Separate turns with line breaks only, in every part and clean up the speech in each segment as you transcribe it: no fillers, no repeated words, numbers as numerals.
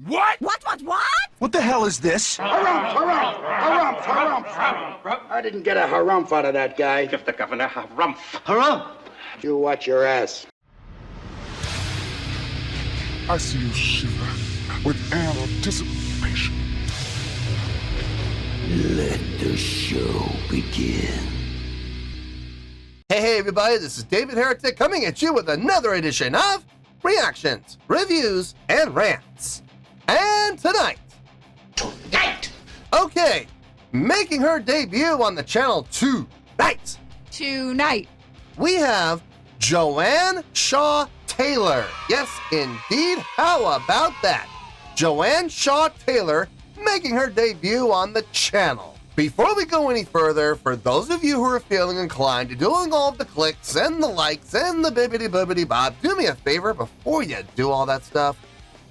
What?
What?
What the hell is this?
Harumph. I didn't get a harumph out of that guy.
Give the governor harumph.
Harumph!
You watch your ass.
I see you shiver with anticipation.
Let the show begin.
Hey everybody, this is David Heretic coming at you with another edition of Reactions, Reviews, and Rants. And tonight, okay, making her debut on the channel tonight, we have Joanne Shaw Taylor. Yes, indeed, how about that? Joanne Shaw Taylor making her debut on the channel. Before we go any further, for those of you who are feeling inclined to doing all of the clicks and the likes and the bibbidi-bobbidi-bob, do me a favor before you do all that stuff.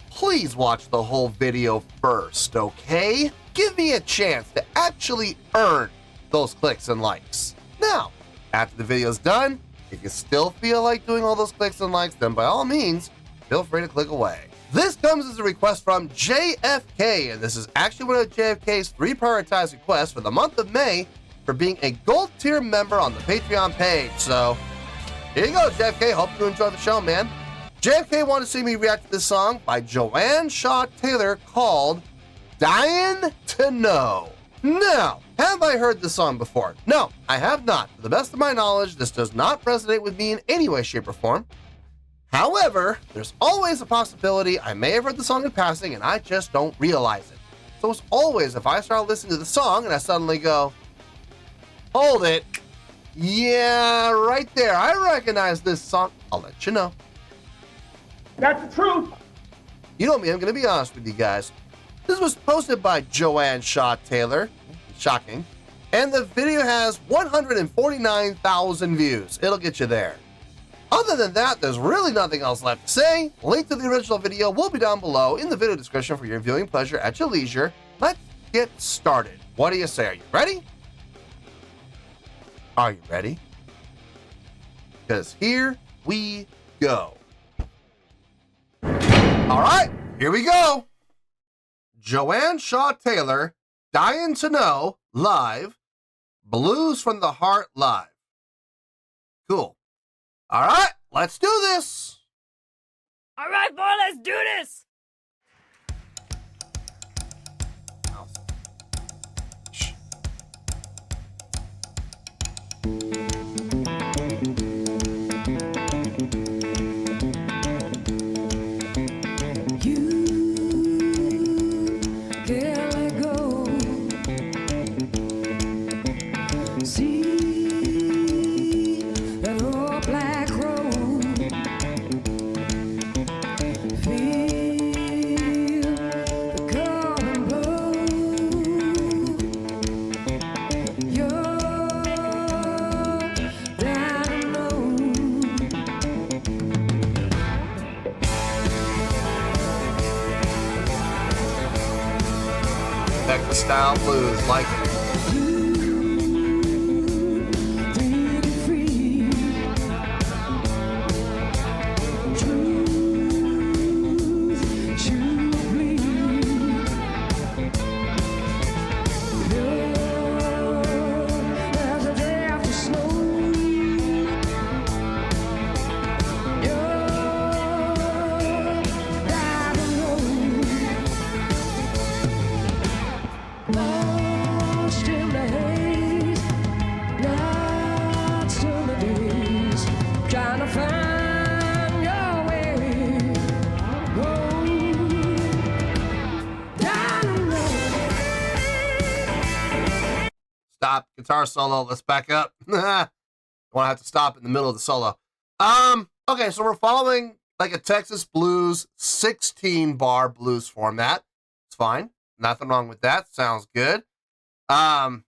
Please watch the whole video first, okay? Give me a chance to actually earn those clicks and likes. Now, after the video's done, if you still feel like doing all those clicks and likes, then by all means, feel free to click away. This comes as a request from JFK, and this is actually one of JFK's 3 prioritized requests for the month of May for being a gold tier member on the Patreon page. So, here you go, JFK. Hope you enjoy the show, man. JFK wanted to see me react to this song by Joanne Shaw Taylor called Dyin To Know. Now, have I heard this song before? No, I have not. To the best of my knowledge, this does not resonate with me in any way, shape, or form. However, there's always a possibility I may have heard the song in passing and I just don't realize it. So it's always, if I start listening to the song and I suddenly go, hold it, yeah, right there, I recognize this song, I'll let you know.
That's the truth.
You know me, I'm going to be honest with you guys. This was posted by Joanne Shaw Taylor, shocking, and the video has 149,000 views. It'll get you there. Other than that, there's really nothing else left to say. Link to the original video will be down below in the video description for your viewing pleasure at your leisure. Let's get started. What do you say? Are you ready? Are you ready? Because here we go. All right, here we go. Joanne Shaw Taylor, Dyin To Know, live. Blues from the Heart live. Cool. All right, let's do this.
All right, boy, let's do this.
Shh. Texas style blues, like it. Stop, guitar solo, let's back up. I want to have to stop in the middle of the solo. Okay, so we're following like a Texas blues 16-bar blues format. It's fine. Nothing wrong with that. Sounds good. I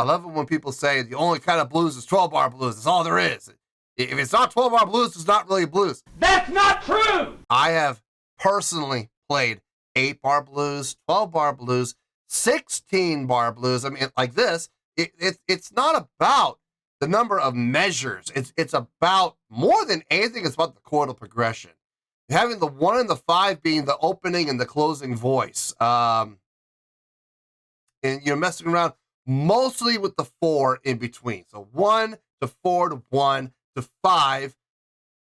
love it when people say the only kind of blues is 12-bar blues. That's all there is. If it's not 12-bar blues, it's not really blues.
That's not true.
I have personally played 8-bar blues, 12-bar blues, 16-bar blues. I mean, like this, it's not about the number of measures. It's about, more than anything, it's about the chordal progression. having the 1 and the 5 being the opening and the closing voice. And you're messing around mostly with the 4 in between. So 1 to 4 to 1 to 5.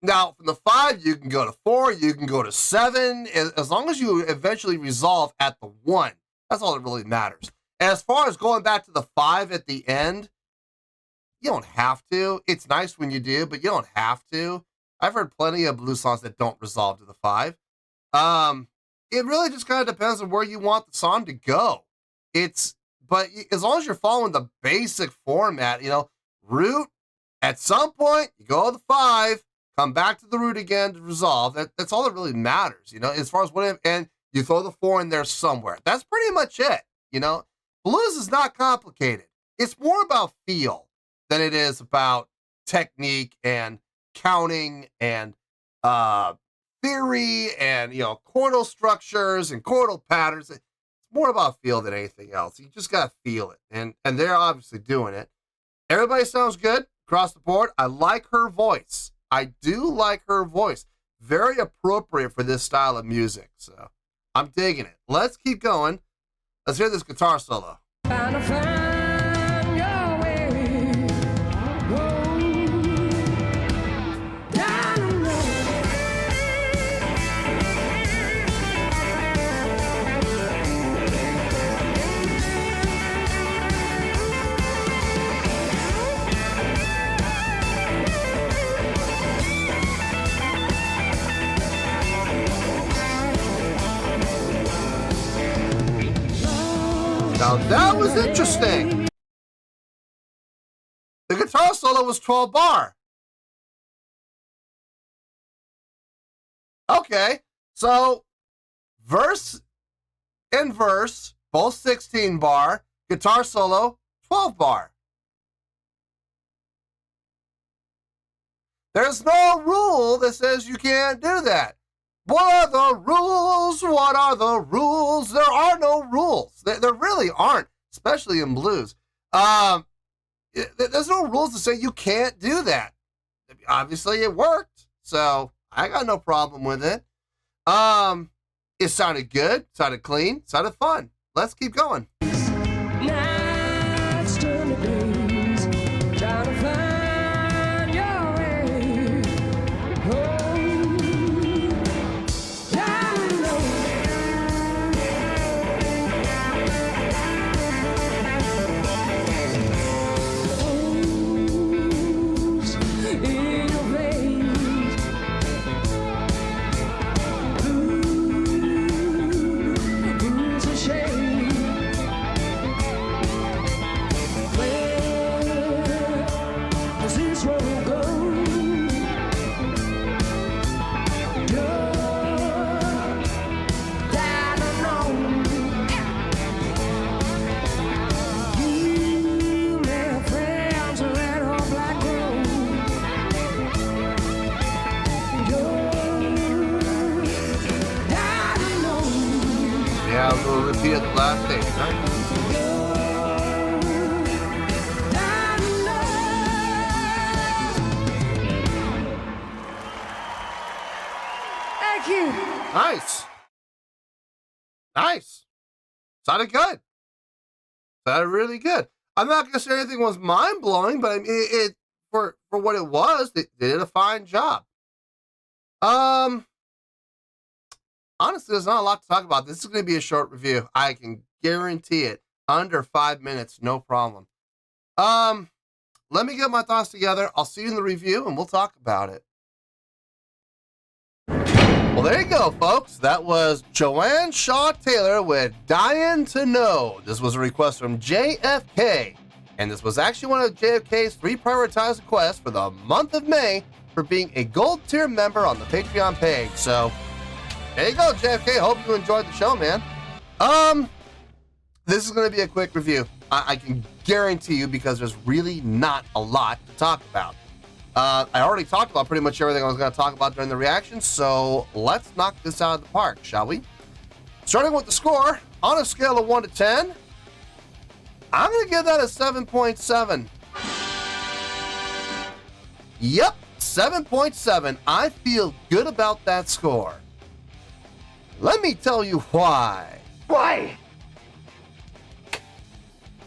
Now, from the 5, you can go to 4, you can go to 7, as long as you eventually resolve at the 1. That's all that really matters. And as far as going back to the 5 at the end, you don't have to. It's nice when you do, but you don't have to. I've heard plenty of blues songs that don't resolve to the 5. It really just kind of depends on where you want the song to go. But as long as you're following the basic format, root, at some point, you go to the 5, come back to the root again to resolve. That's all that really matters, as far as and you throw the 4 in there somewhere. That's pretty much it, Blues is not complicated. It's more about feel than it is about technique and counting and theory and, chordal structures and chordal patterns. It's more about feel than anything else. You just got to feel it. And they're obviously doing it. Everybody sounds good across the board. I like her voice. I do like her voice. Very appropriate for this style of music. So I'm digging it. Let's keep going. Let's hear this guitar solo. Now that was interesting. The guitar solo was 12 bar. Okay, so verse and verse, both 16 bar, guitar solo, 12 bar. There's no rule that says you can't do that. What are the rules? What are the rules? There are no rules. There really aren't, especially in blues. There's no rules to say you can't do that. Obviously, it worked, so I got no problem with it. It sounded good, sounded clean, sounded fun. Let's keep going. We'll repeat at the last stage, right?
Thank you.
Nice. Nice. Sounded good. Sounded really good. I'm not going to say anything was mind-blowing, but I mean, it for what it was, they did a fine job. Honestly, there's not a lot to talk about. This is going to be a short review. I can guarantee it. Under 5 minutes, no problem. Let me get my thoughts together. I'll see you in the review, and we'll talk about it. Well, there you go, folks. That was Joanne Shaw Taylor with Dyin To Know. This was a request from JFK, and this was actually one of JFK's 3 prioritized requests for the month of May for being a gold tier member on the Patreon page. So there you go, JFK. Hope you enjoyed the show, man. This is going to be a quick review. I can guarantee you, because there's really not a lot to talk about. I already talked about pretty much everything I was going to talk about during the reaction, so let's knock this out of the park, shall we? Starting with the score, on a scale of 1 to 10, I'm going to give that a 7.7. Yep, 7.7, I feel good about that score. Let me tell you why.
Why?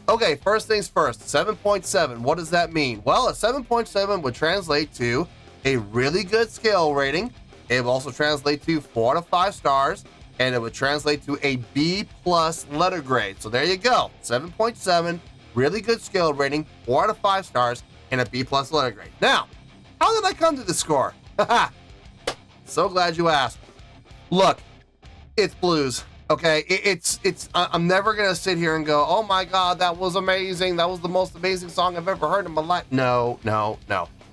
Okay, first things first, 7.7, what does that mean? Well, a 7.7 would translate to a really good scale rating. It would also translate to 4 out of 5 stars, and it would translate to a B+ letter grade. So there you go, 7.7, really good scale rating, 4 out of 5 stars, and a B+ letter grade. Now, how did I come to this score? So glad you asked. Look, it's blues. Okay, I'm never gonna sit here and go, oh my God, that was amazing. That was the most amazing song I've ever heard in my life. No. Now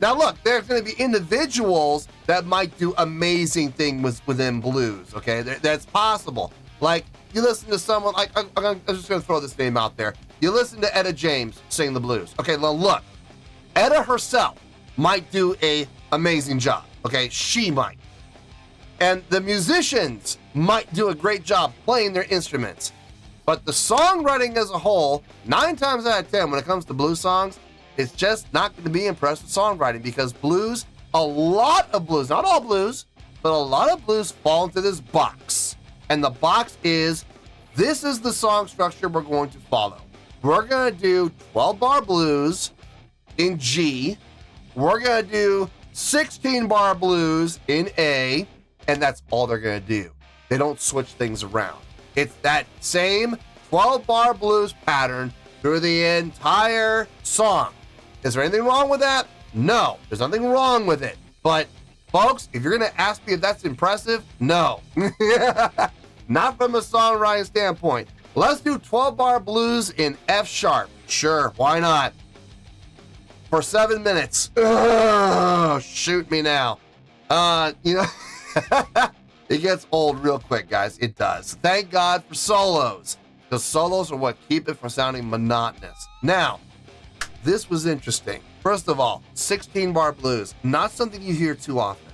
look, there's gonna be individuals that might do amazing things within blues. Okay, that's possible. Like you listen to someone like I'm just gonna throw this name out there. You listen to Etta James sing the blues. Okay, well look, Etta herself might do a amazing job. Okay, she might. And the musicians might do a great job playing their instruments. But the songwriting as a whole, 9 times out of 10 when it comes to blues songs, it's just not going to be impressed with songwriting because blues, a lot of blues, not all blues, but a lot of blues fall into this box. And the box is, this is the song structure we're going to follow. We're going to do 12-bar blues in G. We're going to do 16-bar blues in A. And that's all they're going to do. They don't switch things around. It's that same 12-bar blues pattern through the entire song. Is there anything wrong with that? No, there's nothing wrong with it. But folks, if you're going to ask me if that's impressive, no. Not from a songwriting standpoint. Let's do 12-bar blues in F sharp. Sure, why not? For 7 minutes. Ugh, shoot me now. It gets old real quick, guys. It does. Thank God for solos. The solos are what keep it from sounding monotonous. Now, this was interesting. First of all, 16-bar blues, not something you hear too often,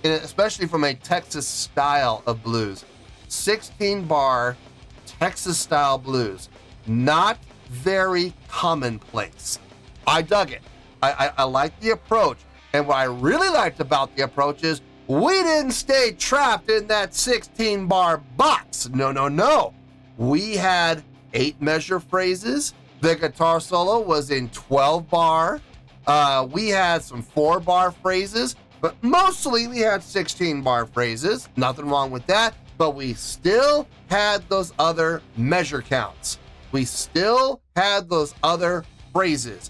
especially from a Texas style of blues. 16-bar Texas style blues, not very commonplace. I dug it. I liked the approach. And what I really liked about the approach is we didn't stay trapped in that 16-bar box. No. We had 8-measure phrases. The guitar solo was in 12-bar. We had some 4-bar phrases, but mostly we had 16-bar phrases. Nothing wrong with that, but we still had those other measure counts. We still had those other phrases.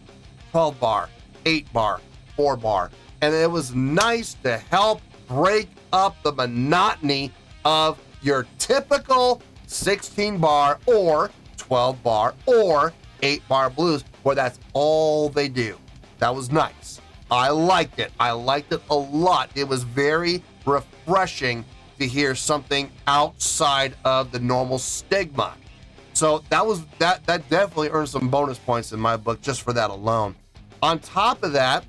12-bar, 8-bar, 4-bar. And it was nice to help break up the monotony of your typical 16-bar or 12-bar or 8-bar blues where that's all they do. That was nice. I liked it. I liked it a lot. It was very refreshing to hear something outside of the normal stigma. So that definitely earned some bonus points in my book just for that alone. On top of that,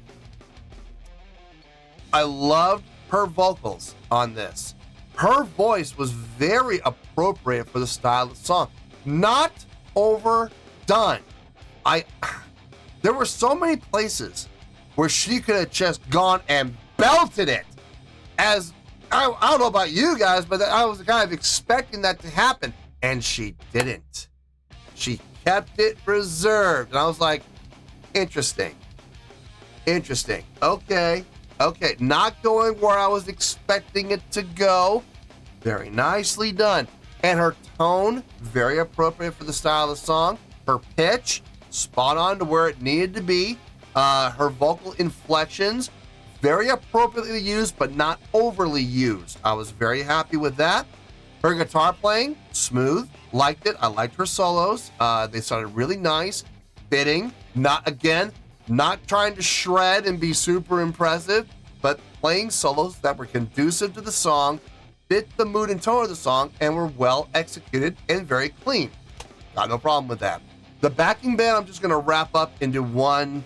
I loved her vocals on this. Her voice was very appropriate for the style of the song. Not overdone. There were so many places where she could have just gone and belted it. As I don't know about you guys, but I was kind of expecting that to happen, and she didn't. She kept it reserved, and I was like, interesting. Okay, not going where I was expecting it to go. Very nicely done. And her tone, very appropriate for the style of the song. Her pitch, spot on to where it needed to be. Her vocal inflections, very appropriately used, but not overly used. I was very happy with that. Her guitar playing, smooth, liked it. I liked her solos. They sounded really nice, fitting. Not trying to shred and be super impressive, but playing solos that were conducive to the song, fit the mood and tone of the song, and were well executed and very clean. Got no problem with that. The backing band, I'm just going to wrap up into one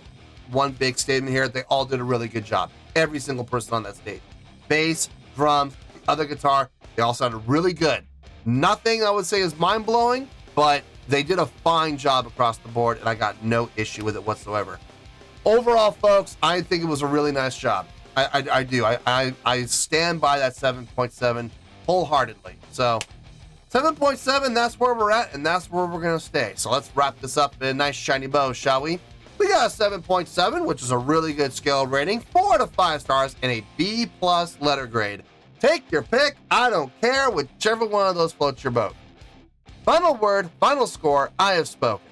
big statement here. They all did a really good job. Every single person on that stage. Bass, drums, the other guitar, they all sounded really good. Nothing I would say is mind-blowing, but they did a fine job across the board, and I got no issue with it whatsoever. overall, folks, I think it was a really nice job. I do. I stand by that 7.7 wholeheartedly. So 7.7, that's where we're at, and that's where we're going to stay. So let's wrap this up in a nice shiny bow, shall we? We got a 7.7, which is a really good scale rating, 4 out of 5 stars, and a B+ letter grade. Take your pick. I don't care. Whichever one of those floats your boat. Final word, final score, I have spoken.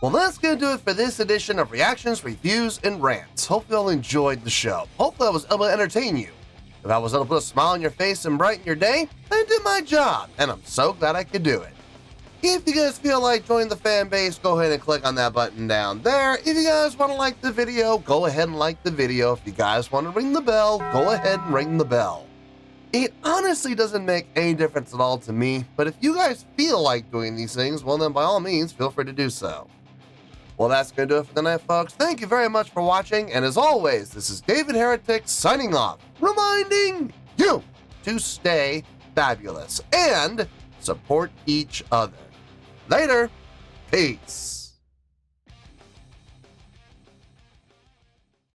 Well, that's going to do it for this edition of Reactions, Reviews, and Rants. Hope you all enjoyed the show. Hopefully I was able to entertain you. If I was able to put a smile on your face and brighten your day, I did my job, and I'm so glad I could do it. If you guys feel like joining the fan base, go ahead and click on that button down there. If you guys want to like the video, go ahead and like the video. If you guys want to ring the bell, go ahead and ring the bell. It honestly doesn't make any difference at all to me, but if you guys feel like doing these things, well then by all means, feel free to do so. Well, that's going to do it for tonight, folks. Thank you very much for watching, and as always, this is David Heretic signing off, reminding you to stay fabulous and support each other. Later. Peace.